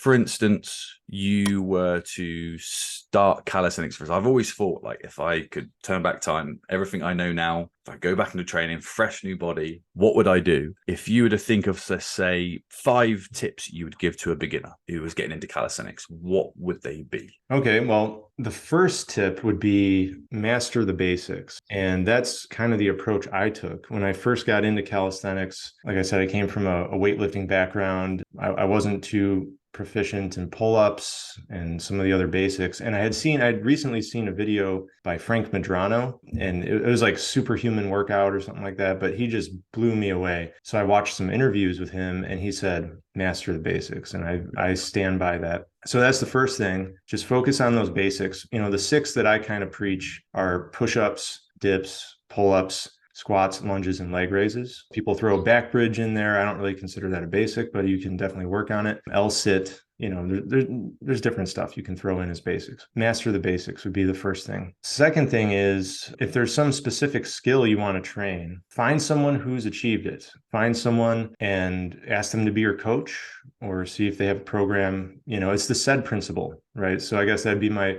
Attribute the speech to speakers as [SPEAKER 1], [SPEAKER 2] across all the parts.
[SPEAKER 1] for instance, you were to start calisthenics for us, I've always thought like if I could turn back time, everything I know now, if I go back into training, fresh new body, what would I do? If you were to think of, let's say, 5 tips you would give to a beginner who was getting into calisthenics, what would they be?
[SPEAKER 2] Okay, well, the first tip would be master the basics. And that's kind of the approach I took. When I first got into calisthenics, like I said, I came from a weightlifting background. I wasn't too proficient in pull-ups and some of the other basics. And I'd recently seen a video by Frank Medrano, and it was like superhuman workout or something like that, but he just blew me away. So I watched some interviews with him and he said, master the basics. And I stand by that. So that's the first thing. Just focus on those basics. The 6 that I kind of preach are push-ups, dips, pull-ups, squats, lunges, and leg raises. People throw a back bridge in there. I don't really consider that a basic, but you can definitely work on it. L sit, there's different stuff you can throw in as basics. Master the basics would be the first thing. Second thing is, if there's some specific skill you want to train, find someone who's achieved it. Find someone and ask them to be your coach, or see if they have a program. It's the SAID principle, right? So I guess that'd be my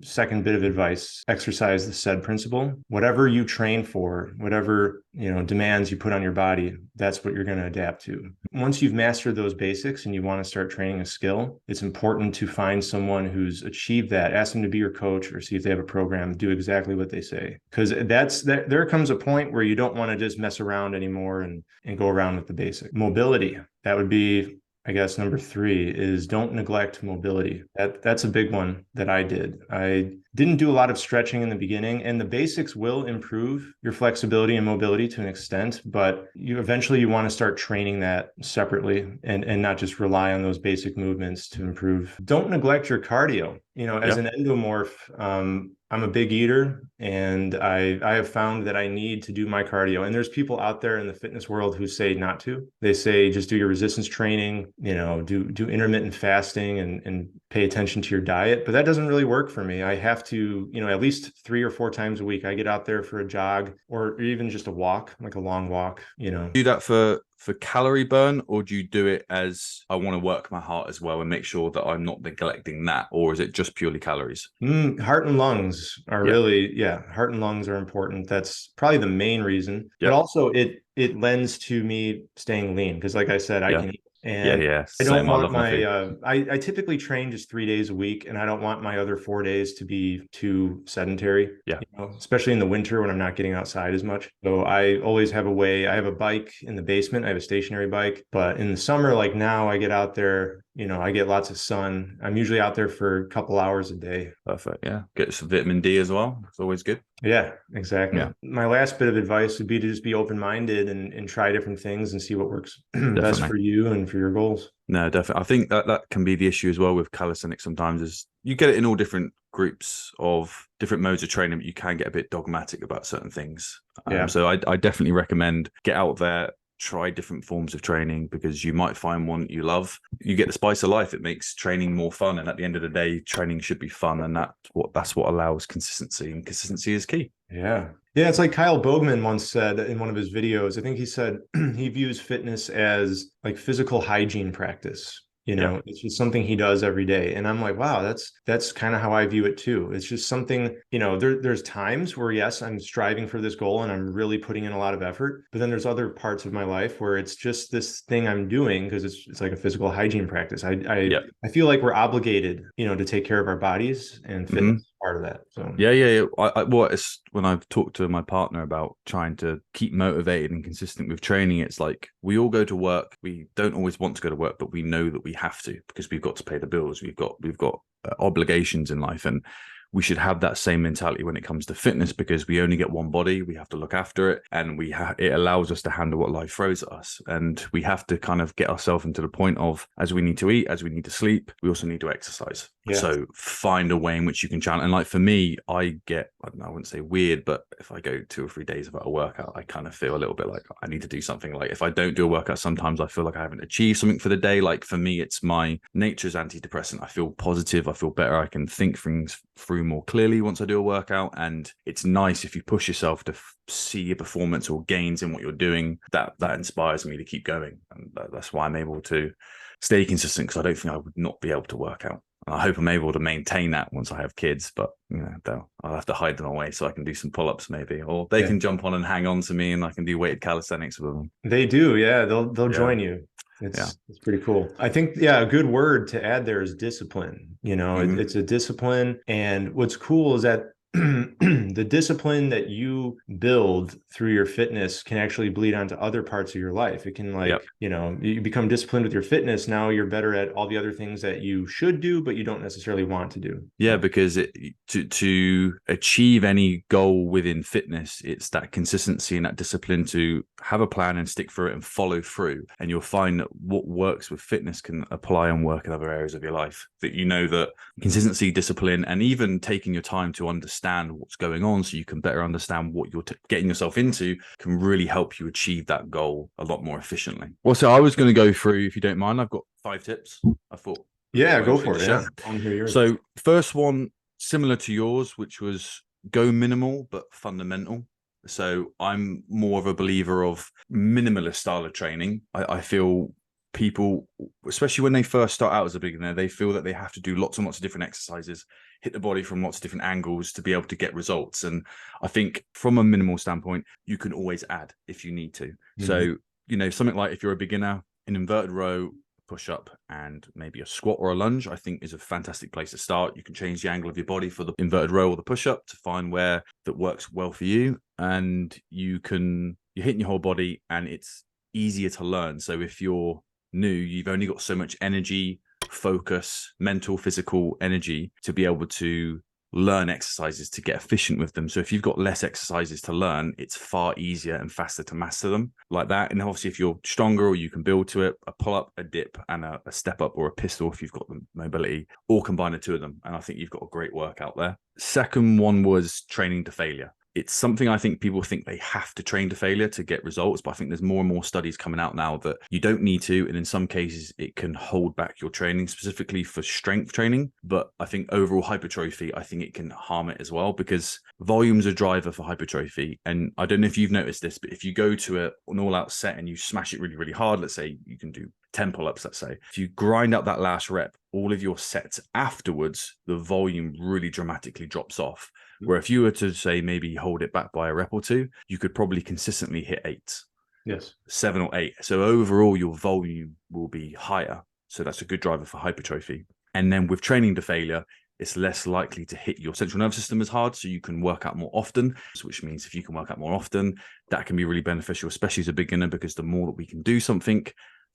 [SPEAKER 2] second bit of advice. Exercise the SAID principle. Whatever you train for, whatever, demands you put on your body, that's what you're going to adapt to. Once you've mastered those basics and you want to start training a skill, it's important to find someone who's achieved that. Ask them to be your coach, or see if they have a program. Do exactly what they say. Because there comes a point where you don't want to just mess around anymore and go around with the basic. Mobility, that would be, I guess, number 3, is don't neglect mobility. That's a big one that I did. I didn't do a lot of stretching in the beginning, and the basics will improve your flexibility and mobility to an extent, but you want to start training that separately and not just rely on those basic movements to improve. Don't neglect your cardio. As an endomorph, I'm a big eater, and I have found that I need to do my cardio. And there's people out there in the fitness world who say not to. They say just do your resistance training, do intermittent fasting and pay attention to your diet. But that doesn't really work for me. I have to, at least 3 or 4 times a week, I get out there for a jog or even just a walk, like a long walk.
[SPEAKER 1] Do that for calorie burn, or do you do it as I want to work my heart as well and make sure that I'm not neglecting that, or is it just purely calories?
[SPEAKER 2] Heart and lungs are heart and lungs are important. That's probably the main reason, but also it lends to me staying lean, because like I said, I can eat. And I don't want I typically train just 3 days a week, and I don't want my other 4 days to be too sedentary, especially in the winter when I'm not getting outside as much. So I always have a way. I have a bike in the basement. I have a stationary bike, but in the summer, like now, I get out there, I get lots of sun. I'm usually out there for a couple hours a day.
[SPEAKER 1] Perfect. Yeah. Get some vitamin D as well. It's always good.
[SPEAKER 2] Yeah, exactly.
[SPEAKER 1] Yeah.
[SPEAKER 2] My last bit of advice would be to just be open-minded and try different things and see what works best for you and for your goals.
[SPEAKER 1] No, definitely. I think that can be the issue as well with calisthenics sometimes, is you get it in all different groups of different modes of training, but you can get a bit dogmatic about certain things. So I definitely recommend get out there, try different forms of training, because you might find one that you love. You get the spice of life. It makes training more fun. And at the end of the day, training should be fun. And that's what allows consistency, and consistency is key.
[SPEAKER 2] Yeah. Yeah. It's like Kyle Bogman once said in one of his videos. I think he said he views fitness as like physical hygiene practice. It's just something he does every day. And I'm like, wow, that's kind of how I view it too. It's just something, there's times where, yes, I'm striving for this goal and I'm really putting in a lot of effort. But then there's other parts of my life where it's just this thing I'm doing because it's like a physical hygiene practice. I feel like we're obligated, to take care of our bodies, and fitness is part of that. So
[SPEAKER 1] it's when I've talked to my partner about trying to keep motivated and consistent with training, it's like we all go to work. We don't always want to go to work, but we know that we have to, because we've got to pay the bills. We've got obligations in life, and we should have that same mentality when it comes to fitness, because we only get one body. We have to look after it, and it allows us to handle what life throws at us. And we have to kind of get ourselves into the point of, as we need to eat, as we need to sleep, we also need to exercise. Yeah. So find a way in which you can challenge. And like for me, I wouldn't say weird, but if I go 2 or 3 days without a workout, I kind of feel a little bit like I need to do something. Like if I don't do a workout, sometimes I feel like I haven't achieved something for the day. Like for me, it's my nature's antidepressant. I feel positive. I feel better. I can think things through more clearly once I do a workout. And it's nice if you push yourself to see your performance or gains in what you're doing. That inspires me to keep going. And that's why I'm able to stay consistent because I don't think I would not be able to work out. And I hope I'm able to maintain that once I have kids, but I'll have to hide them away so I can do some pull-ups maybe, or they can jump on and hang on to me and I can do weighted calisthenics with them.
[SPEAKER 2] They do. Yeah. They'll join you. It's pretty cool. I think, a good word to add there is discipline. It's a discipline. And what's cool is that the discipline that you build through your fitness can actually bleed onto other parts of your life. It can you become disciplined with your fitness. Now you're better at all the other things that you should do, but you don't necessarily want to do.
[SPEAKER 1] Yeah, because to achieve any goal within fitness, it's that consistency and that discipline to have a plan and stick through it and follow through. And you'll find that what works with fitness can apply and work in other areas of your life. That that consistency, discipline, and even taking your time to understand what's going on so you can better understand what you're getting yourself into can really help you achieve that goal a lot more efficiently. Well, so I was going to go through, if you don't mind, I've got 5 tips. I thought.
[SPEAKER 2] Yeah, go for it. Yeah. I want to hear yours.
[SPEAKER 1] So first one, similar to yours, which was go minimal but fundamental. So I'm more of a believer of minimalist style of training. I feel people, especially when they first start out as a beginner, they feel that they have to do lots and lots of different exercises, hit the body from lots of different angles to be able to get results. And I think from a minimal standpoint, you can always add if you need to. So, something like if you're a beginner, an inverted row, push up, and maybe a squat or a lunge, I think is a fantastic place to start. You can change the angle of your body for the inverted row or the push up to find where that works well for you. And you're hitting your whole body and it's easier to learn. So if you're new, you've only got so much energy, focus, mental, physical energy to be able to learn exercises to get efficient with them. So if you've got less exercises to learn, it's far easier and faster to master them like that. And obviously if you're stronger or you can build to it, a pull up, a dip, and a step up or a pistol if you've got the mobility, or combine the two of them. And I think you've got a great workout there. Second one was training to failure. It's something I think people think they have to train to failure to get results, but I think there's more and more studies coming out now that you don't need to. And in some cases, it can hold back your training, specifically for strength training. But I think overall hypertrophy, I think it can harm it as well, because volume's a driver for hypertrophy. And I don't know if you've noticed this, but if you go to an all-out set and you smash it really, really hard, let's say you can do 10 pull-ups, let's say. If you grind up that last rep, all of your sets afterwards, the volume really dramatically drops off. Where if you were to say maybe hold it back by a rep or two, you could probably consistently hit 8.
[SPEAKER 2] Yes.
[SPEAKER 1] 7 or 8. So overall, your volume will be higher. So that's a good driver for hypertrophy. And then with training to failure, it's less likely to hit your central nervous system as hard, so you can work out more often, which means if you can work out more often, that can be really beneficial, especially as a beginner, because the more that we can do something,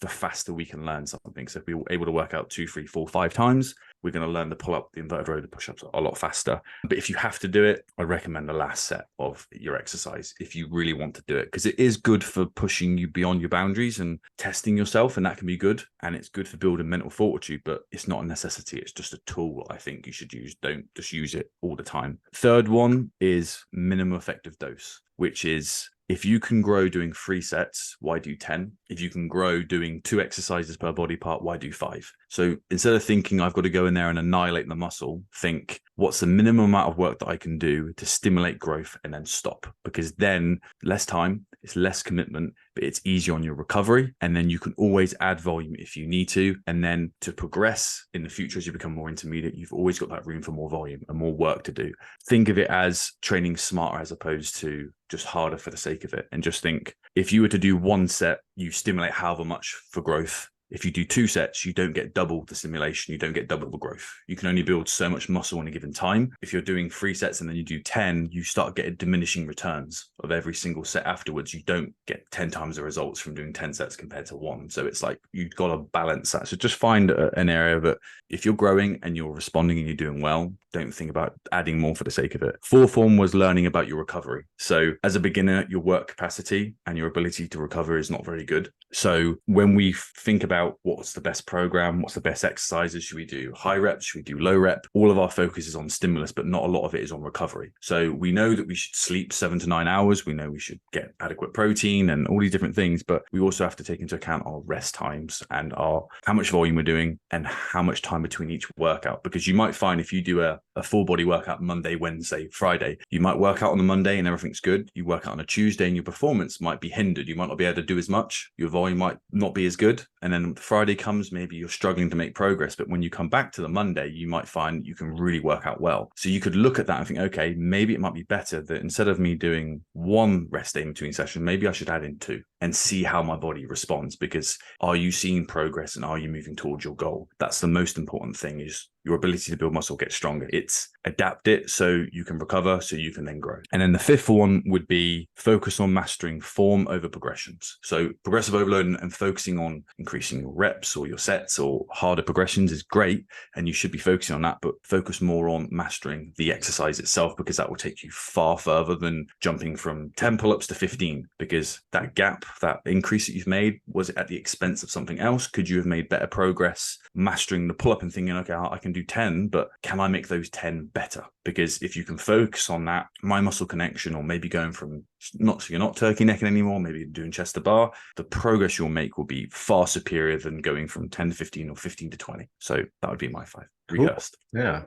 [SPEAKER 1] the faster we can learn something. So if we're able to work out 2, 3, 4, 5 times, we're going to learn the pull-up, the inverted row, the push-ups a lot faster. But if you have to do it, I recommend the last set of your exercise if you really want to do it, because it is good for pushing you beyond your boundaries and testing yourself, and that can be good. And it's good for building mental fortitude, but it's not a necessity. It's just a tool I think you should use. Don't just use it all the time. Third one is minimum effective dose, which is if you can grow doing 3 sets, why do 10? If you can grow doing 2 exercises per body part, why do 5? So instead of thinking I've got to go in there and annihilate the muscle, think what's the minimum amount of work that I can do to stimulate growth and then stop? Because then less time, it's less commitment, but it's easier on your recovery. And then you can always add volume if you need to. And then to progress in the future, as you become more intermediate, you've always got that room for more volume and more work to do. Think of it as training smarter as opposed to just harder for the sake of it. And just think, if you were to do 1 set, you stimulate however much for growth. If you do 2 sets, you don't get double the stimulation, you don't get double the growth. You can only build so much muscle in a given time. If you're doing 3 sets and then you do 10, you start getting diminishing returns of every single set afterwards. You don't get 10 times the results from doing 10 sets compared to 1. So it's like you've got to balance that. So just find an area that if you're growing and you're responding and you're doing well, don't think about adding more for the sake of it. 4th one was learning about your recovery. So as a beginner, your work capacity and your ability to recover is not very good. So when we think about what's the best program, what's the best exercises, should we do high reps, should we do low rep? All of our focus is on stimulus, but not a lot of it is on recovery. So we know that we should sleep 7 to 9 hours. We know we should get adequate protein and all these different things, but we also have to take into account our rest times and how much volume we're doing and how much time between each workout. Because you might find if you do a a full body workout Monday, Wednesday, Friday. You might work out on the Monday and everything's good. You work out on a Tuesday and your performance might be hindered. You might not be able to do as much. Your volume might not be as good. And then Friday comes, maybe you're struggling to make progress. But when you come back to the Monday, you might find you can really work out well. So you could look at that and think, okay, maybe it might be better that instead of me doing one rest day in between sessions, maybe I should add in two and see how my body responds. Because are you seeing progress and are you moving towards your goal? That's the most important thing, is your ability to build muscle gets stronger. It's adapt it so you can recover, so you can then grow. And then the fifth one would be focus on mastering form over progressions. So progressive overload and focusing on increasing your reps or your sets or harder progressions is great. And you should be focusing on that, but focus more on mastering the exercise itself, because that will take you far further than jumping from 10 pull-ups to 15, because that gap, that increase that you've made, was it at the expense of something else? Could you have made better progress mastering the pull-up and thinking, okay, I can do 10, but can I make those 10 better? Because if you can focus on that mind muscle connection, or maybe going from so you're not turkey necking anymore, maybe you're doing chest to bar, the progress you'll make will be far superior than going from 10 to 15 or 15 to 20. So that would be my 5 rehearsed.
[SPEAKER 2] Cool.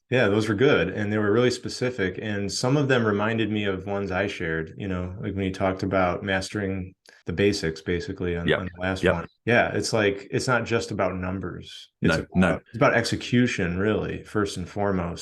[SPEAKER 2] Yeah, those were good, and they were really specific, and some of them reminded me of ones I shared, like when you talked about mastering the basics, basically on the last one. Yeah, it's like, it's not just about numbers. It's about execution, really, first and foremost.